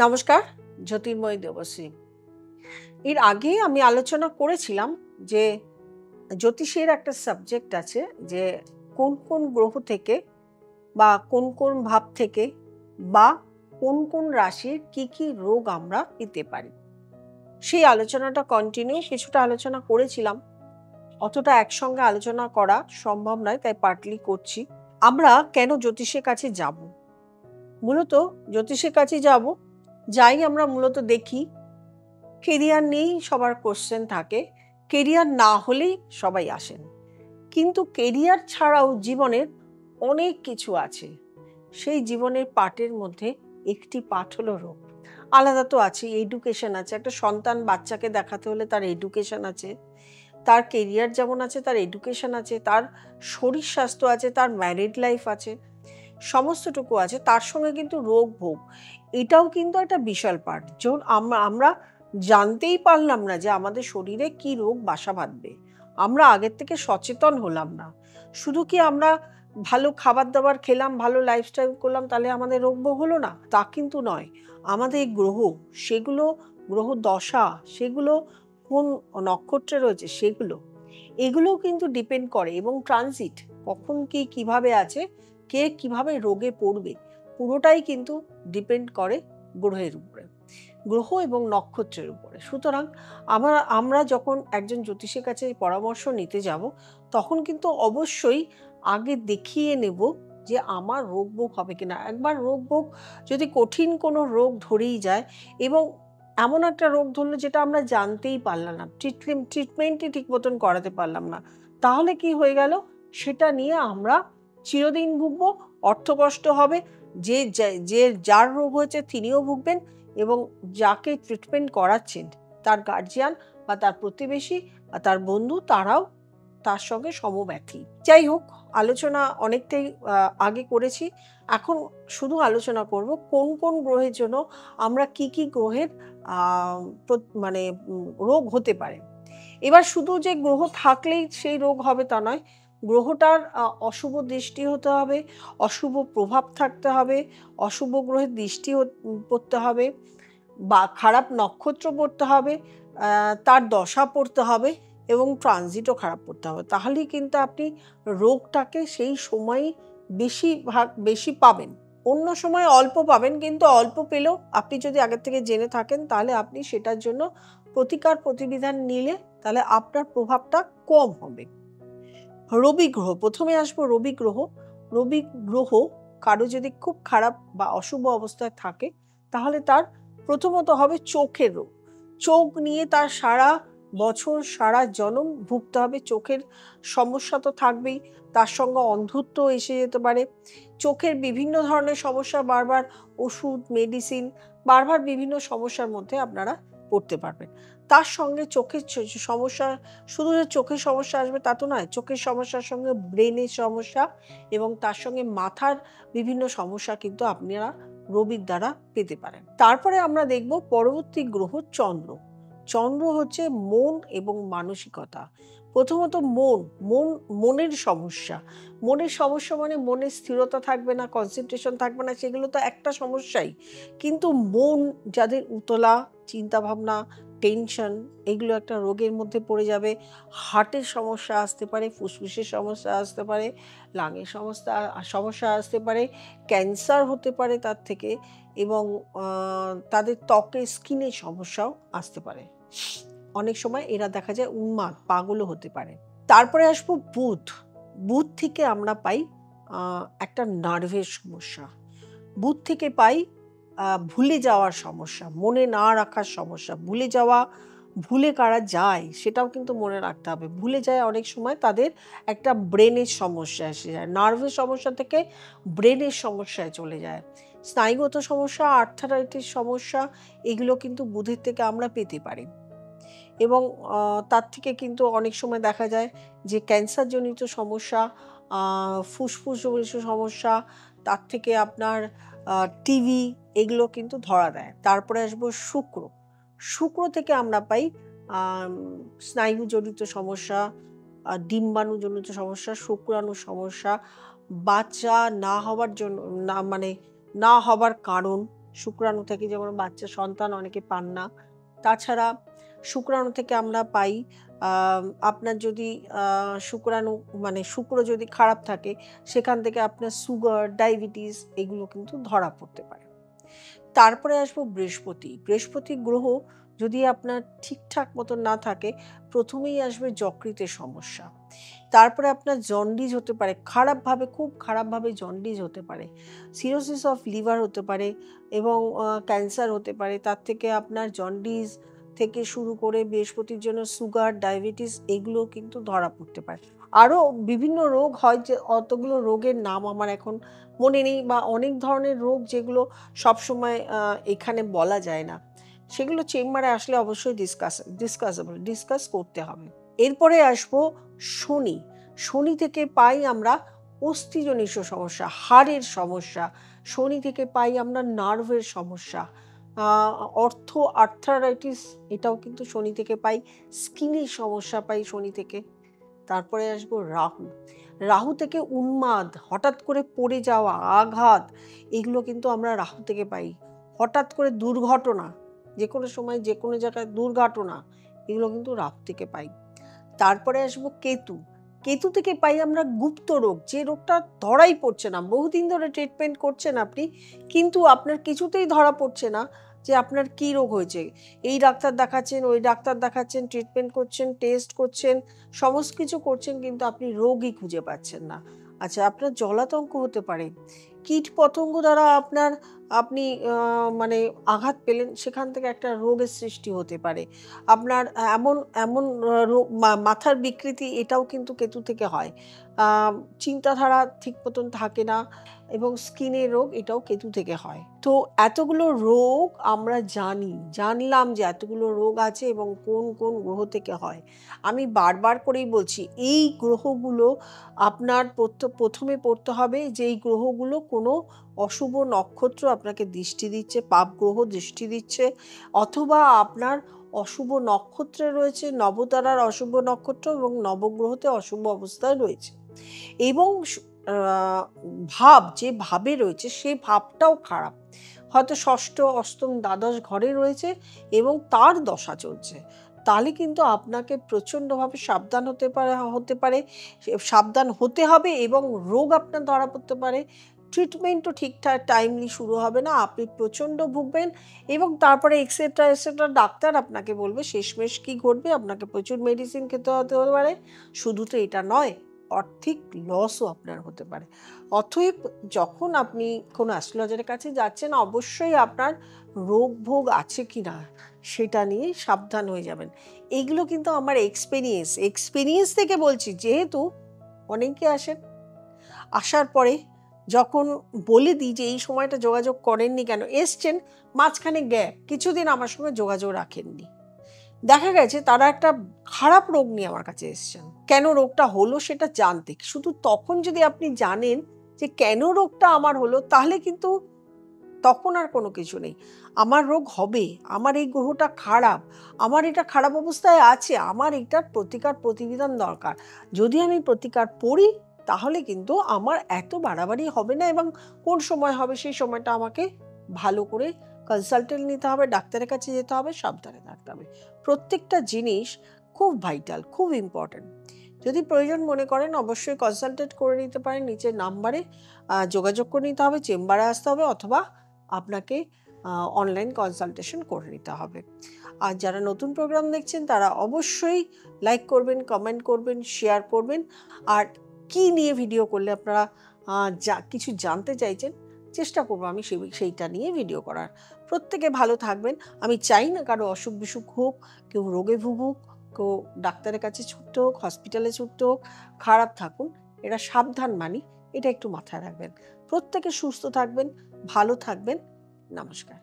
নমস্কার, জ্যোতির্ময়ী দেবশ্রী। এর আগে আমি আলোচনা করেছিলাম যে জ্যোতিষের একটা সাবজেক্ট আছে যে কোন কোন গ্রহ থেকে বা কোন কোন ভাব থেকে বা কোন কোন রাশির কি কি রোগ আমরা পেতে পারি। সেই আলোচনাটা কন্টিনিউ কিছুটা আলোচনা করেছিলাম। অতটা একসঙ্গে আলোচনা করা সম্ভব নয়, তাই পার্টলি করছি। আমরা কেন জ্যোতিষের কাছে যাব? মূলত জ্যোতিষের কাছে যাব, যাই আমরা মূলত দেখি কেরিয়ার নিয়েই সবার কোশ্চেন থাকে। কেরিয়ার না হলেই সবাই আসেন, কিন্তু কেরিয়ার ছাড়াও জীবনের অনেক কিছু আছে। সেই জীবনের পার্টের মধ্যে একটি পার্ট হলো রোগ। আলাদা তো আছে, এডুকেশন আছে। একটা সন্তান বাচ্চাকে দেখাতে হলে তার এডুকেশন আছে, তার কেরিয়ার যেমন আছে তার এডুকেশন আছে, তার শরীর স্বাস্থ্য আছে, তার ম্যারিড লাইফ আছে, সমস্তটুকু আছে। তার সঙ্গে কিন্তু রোগ ভোগ এটাও কিন্তু একটা বিশাল পার্ট। যখন আমরা জানতেই পারলাম না যে আমাদের শরীরে কি রোগ বাসা বাঁধবে, আমরা আগের থেকে সচেতন হলাম না। শুধু কি আমরা ভালো খাবার দাবার খেলাম, ভালো লাইফস্টাইল করলাম, তাহলে আমাদের রোগ ভোগ হলো না? তা কিন্তু নয়। আমাদের গ্রহ, সেগুলো গ্রহ দশা, সেগুলো কোন নক্ষত্রে রয়েছে সেগুলো, এগুলোও কিন্তু ডিপেন্ড করে। এবং ট্রানজিট কখন কি কিভাবে আছে, কে কিভাবে রোগে পড়বে, পুরোটাই কিন্তু ডিপেন্ড করে গ্রহের উপরে, গ্রহ এবং নক্ষত্রের উপরে। সুতরাং আমরা যখন একজন জ্যোতিষের কাছে পরামর্শ নিতে যাব, তখন কিন্তু অবশ্যই আগে দেখিয়ে নেব যে আমার রোগ ভোগ হবে কিনা। একবার রোগ ভোগ যদি কঠিন কোনো রোগ ধরেই যায়, এবং এমন একটা রোগ ধরলো যেটা আমরা জানতেই পারলাম না, ট্রিটমেন্টই ঠিক মতন করাতে পারলাম না, তাহলে কি হয়ে গেল? সেটা নিয়ে আমরা চিরদিন ভুগবো, অর্থকষ্ট হবে। যে যার রোগ হয়েছে তিনিও ভুগবেন, এবং যাকে ট্রিটমেন্ট করাচ্ছেন তার গার্জিয়ান বা তার প্রতিবেশী বা তার বন্ধু, তারাও তার সঙ্গে সমব্যথী। যাই হোক, আলোচনা অনেকটাই আগে করেছি। এখন শুধু আলোচনা করব কোন কোন গ্রহের জন্য আমরা কি কি গ্রহের মানে রোগ হতে পারে। এবার শুধু যে গ্রহ থাকলেই সেই রোগ হবে তা নয়। গ্রহটার অশুভ দৃষ্টি হতে হবে, অশুভ প্রভাব থাকতে হবে, অশুভ গ্রহের দৃষ্টি পড়তে হবে, বা খারাপ নক্ষত্র পড়তে হবে, তার দশা পড়তে হবে, এবং ট্রানজিটও খারাপ পড়তে হবে। তাহলেই কিন্তু আপনি রোগটাকে সেই সময়ই বেশি পাবেন। অন্য সময় অল্প পাবেন, কিন্তু অল্প পেলেও আপনি যদি আগের থেকে জেনে থাকেন, তাহলে আপনি সেটার জন্য প্রতিকার প্রতিবিধান নিলে তাহলে আপনার প্রভাবটা কম হবে। রবি গ্রহ, প্রথমে আসবো রবি গ্রহ। রবি গ্রহ কারো যদি খুব খারাপ বা অশুভ অবস্থায় থাকে, তাহলে তার প্রথমত হবে চোখের রোগ। চোখ নিয়ে তার সারা বছর সারা জনম ভুগতে হবে। চোখের সমস্যা তো থাকবেই, তার সঙ্গে অন্ধত্ব এসে যেতে পারে। চোখের বিভিন্ন ধরনের সমস্যা, বারবার ওষুধ মেডিসিন, বারবার বিভিন্ন সমস্যার মধ্যে আপনারা পড়তে পারবেন। তার সঙ্গে চোখের সমস্যা, শুধু যে চোখের সমস্যা আসবে তা তো নয়, চোখের সমস্যার সঙ্গে ব্রেনের সমস্যা এবং তার সঙ্গে মাথার বিভিন্ন সমস্যা কিন্তু আপনারা রবির দ্বারা পেতে পারেন। তারপরে আমরা দেখব পরবর্তী গ্রহ চন্দ্র। চন্দ্র হচ্ছে মন এবং মানসিকতা। প্রথমত মনের সমস্যা। মনের সমস্যা মানে মনের স্থিরতা থাকবে না, কনসেন্ট্রেশন থাকবে না, সেগুলো তো একটা সমস্যাই। কিন্তু মন যাদের উতলা, চিন্তাভাবনা, টেনশন, এগুলো একটা রোগের মধ্যে পড়ে যাবে। হার্টের সমস্যা আসতে পারে, ফুসফুসের সমস্যা আসতে পারে, লাংয়ের সমস্যা আসতে পারে, ক্যান্সার হতে পারে তার থেকে, এবং তাদের ত্বকের স্কিনের সমস্যাও আসতে পারে। অনেক সময় এরা দেখা যায় উন্মাদ, পাগলও হতে পারে। তারপরে আসবো বুধ। বুধ থেকে আমরা পাই একটা নার্ভের সমস্যা। বুধ থেকে পাই ভুলে যাওয়ার সমস্যা, মনে না রাখার সমস্যা। ভুলে কারা যায় সেটাও কিন্তু মনে রাখতে হবে। ভুলে যায় অনেক সময়, তাদের একটা ব্রেনের সমস্যা এসে যায়। নার্ভের সমস্যা থেকে ব্রেনের সমস্যায় চলে যায়। স্নায়ুগত সমস্যা, আর্থারাইটিস সমস্যা, এগুলো কিন্তু বুধের থেকে আমরা পেতে পারি। এবং তার থেকে কিন্তু অনেক সময় দেখা যায় যে ক্যান্সারজনিত সমস্যা, ফুসফুসজনিত সমস্যা, তার থেকে আপনার টিবি, এগুলো কিন্তু ধরা দেয়। তারপরে আসবো শুক্র। শুক্র থেকে আমরা পাই স্নায়ুজনিত সমস্যা, ডিম্বাণুজনিত সমস্যা, শুক্রাণুর সমস্যা, বাচ্চা না হওয়ার জন্য, না হবার কারণ, শুক্রাণু থেকে, যেমন বাচ্চা সন্তান অনেকে পান না। তাছাড়া শুক্রাণু থেকে আমরা পাই, আপনার যদি শুক্রাণু মানে শুক্র যদি খারাপ থাকে, সেখান থেকে আপনার সুগার, ডায়াবেটিস এগুলো কিন্তু ধরা পড়তে পারে। তারপরে আসবো বৃহস্পতি। বৃহস্পতি গ্রহ যদি আপনার ঠিকঠাক মতো না থাকে, প্রথমেই আসবে যকৃতের সমস্যা। তারপরে আপনার জন্ডিস হতে পারে, খারাপভাবে, খুব খারাপভাবে জন্ডিস হতে পারে। সিরোসিস অফ লিভার হতে পারে এবং ক্যান্সার হতে পারে। তার থেকে আপনার জন্ডিস থেকে শুরু করে বৃহস্পতির জন্য সুগার, ডায়াবেটিস এগুলো কিন্তু ধরা পড়তে পারে। আরও বিভিন্ন রোগ হয়, যে অতগুলো রোগের নাম আমার এখন মনে নেই, বা অনেক ধরনের রোগ যেগুলো সবসময় এখানে বলা যায় না। সেগুলো চেম্বারে আসলে অবশ্যই ডিসকাস করতে হবে। এরপরে আসবো শনি। শনি থেকে পাই আমরা অস্থিজনিত সমস্যা, হাড়ের সমস্যা। শনি থেকে পাই আমরা নার্ভের সমস্যা, আর্থারাইটিস, এটাও কিন্তু শনি থেকে পাই। স্কিনের সমস্যা পাই শনি থেকে। তারপরে আসবো রাহু। রাহু থেকে উন্মাদ, হঠাৎ করে পড়ে যাওয়া, আঘাত, এগুলো কিন্তু আমরা রাহু থেকে পাই। হঠাৎ করে দুর্ঘটনা, যে কোনো সময় যে কোনো জায়গায় দুর্ঘটনা, এগুলো কিন্তু রাহু থেকে পাই। তারপরে আসবো কেতু। কেতু থেকে পাই আমরা গুপ্ত রোগ, যে রোগটা ধরাই পড়ছে না, বহুদিন ধরে ট্রিটমেন্ট করছেন আপনি, কিন্তু আপনার কিছুতেই ধরা পড়ছে না যে আপনার কী রোগ হয়েছে। এই ডাক্তার দেখাচ্ছেন, ওই ডাক্তার দেখাচ্ছেন, ট্রিটমেন্ট করছেন, টেস্ট করছেন, সমস্ত কিছু করছেন, কিন্তু আপনি রোগই খুঁজে পাচ্ছেন না। আচ্ছা, আপনার জলাতঙ্ক হতে পারে, কীট পতঙ্গ দ্বারা আপনি মানে আঘাত পেলেন, সেখান থেকে একটা রোগের সৃষ্টি হতে পারে। আপনার এমন এমন রোগ, মাথার বিকৃতি, এটাও কিন্তু কেতু থেকে হয়। চিন্তাধারা ঠিক মতন থাকে না এবং স্কিনের রোগ, এটাও কেতু থেকে হয়। তো এতগুলো রোগ আমরা জানলাম যে এতগুলো রোগ আছে এবং কোন কোন গ্রহ থেকে হয়। আমি বারবার করেই বলছি, এই গ্রহগুলো আপনার প্রথমে পড়তে হবে যে এই গ্রহগুলো কোনো অশুভ নক্ষত্র আপনাকে দৃষ্টি দিচ্ছে, পাপ গ্রহ দৃষ্টি দিচ্ছে, অথবা আপনার অশুভ নক্ষত্রে রয়েছে, নবতারার অশুভ নক্ষত্র এবং নবগ্রহতে অশুভ অবস্থায় রয়েছে, এবং যে ভাবে রয়েছে সেই ভাবটাও খারাপ, হয়তো ষষ্ঠ, অষ্টম, দ্বাদশ ঘরে রয়েছে এবং তার দশা চলছে, তাহলে কিন্তু আপনাকে প্রচণ্ডভাবে সাবধান হতে পারে, সাবধান হতে হবে, এবং রোগ আপনার ধরা পড়তে পারে। ট্রিটমেন্টও ঠিকঠাক টাইমলি শুরু হবে না, আপনি প্রচণ্ড ভুগবেন, এবং তারপরে এক্সেট্রা এক্সেট্রা ডাক্তার আপনাকে বলবে শেষমেশ কী ঘটবে, আপনাকে প্রচুর মেডিসিন খেতে হতে পারে। শুধু তো এটা নয়, আর্থিক লসও আপনার হতে পারে। অতএব যখন আপনি কোনো অ্যাস্ট্রোলজারের কাছে যাচ্ছেন, অবশ্যই আপনার রোগ ভোগ আছে কি না সেটা নিয়ে সাবধান হয়ে যাবেন। এইগুলো কিন্তু আমার এক্সপেরিয়েন্স থেকে বলছি, যেহেতু অনেকে আসার পরে যখন বলে দিই যে এই সময়টা যোগাযোগ করেননি কেন, এসছেন, মাঝখানে গ্যাপ, কিছুদিন আমার সঙ্গে যোগাযোগ রাখেননি, দেখা গেছে তারা একটা খারাপ রোগ নিয়ে আমার কাছে এসছেন, কেন রোগটা হলো সেটা জানতে। শুধু তখন যদি আপনি জানেন যে কেন রোগটা আমার হলো, তাহলে কিন্তু তখন আর কোনো কিছু নেই। আমার রোগ হবে, আমার এই গ্রহটা খারাপ, আমার এটা খারাপ অবস্থায় আছে, আমার এটার প্রতিবিধান দরকার। যদি আমি প্রতিকার পড়ি, তাহলে কিন্তু আমার এত বাড়াবাড়ি হবে না, এবং কোন সময় হবে সেই সময়টা আমাকে ভালো করে কনসালটেন্ট নিতে হবে, ডাক্তারের কাছে যেতে হবে, সাবধানে থাকতে হবে। প্রত্যেকটা জিনিস খুব ভাইটাল, খুব ইম্পর্ট্যান্ট। যদি প্রয়োজন মনে করেন, অবশ্যই কনসালটেন্ট করে নিতে পারেন, নিচের নাম্বারে যোগাযোগ করে নিতে হবে, চেম্বারে আসতে হবে, অথবা আপনাকে অনলাইন কনসালটেশন করে নিতে হবে। আর যারা নতুন প্রোগ্রাম দেখছেন, তারা অবশ্যই লাইক করবেন, কমেন্ট করবেন, শেয়ার করবেন। আর কি নিয়ে ভিডিও করলে আপনারা কিছু জানতে চাইছেন, চেষ্টা করবো আমি সেইটা নিয়ে ভিডিও করার। প্রত্যেকে ভালো থাকবেন। আমি চাই না কারো অসুখ বিসুখ হোক, কেউ রোগে ভুগুক, কেউ ডাক্তারের কাছে ছুটতে হোক, হসপিটালে ছুটতে হোক, খারাপ থাকুন, এটা সাবধান মানি, এটা একটু মাথায় রাখবেন। প্রত্যেকে সুস্থ থাকবেন, ভালো থাকবেন। নমস্কার।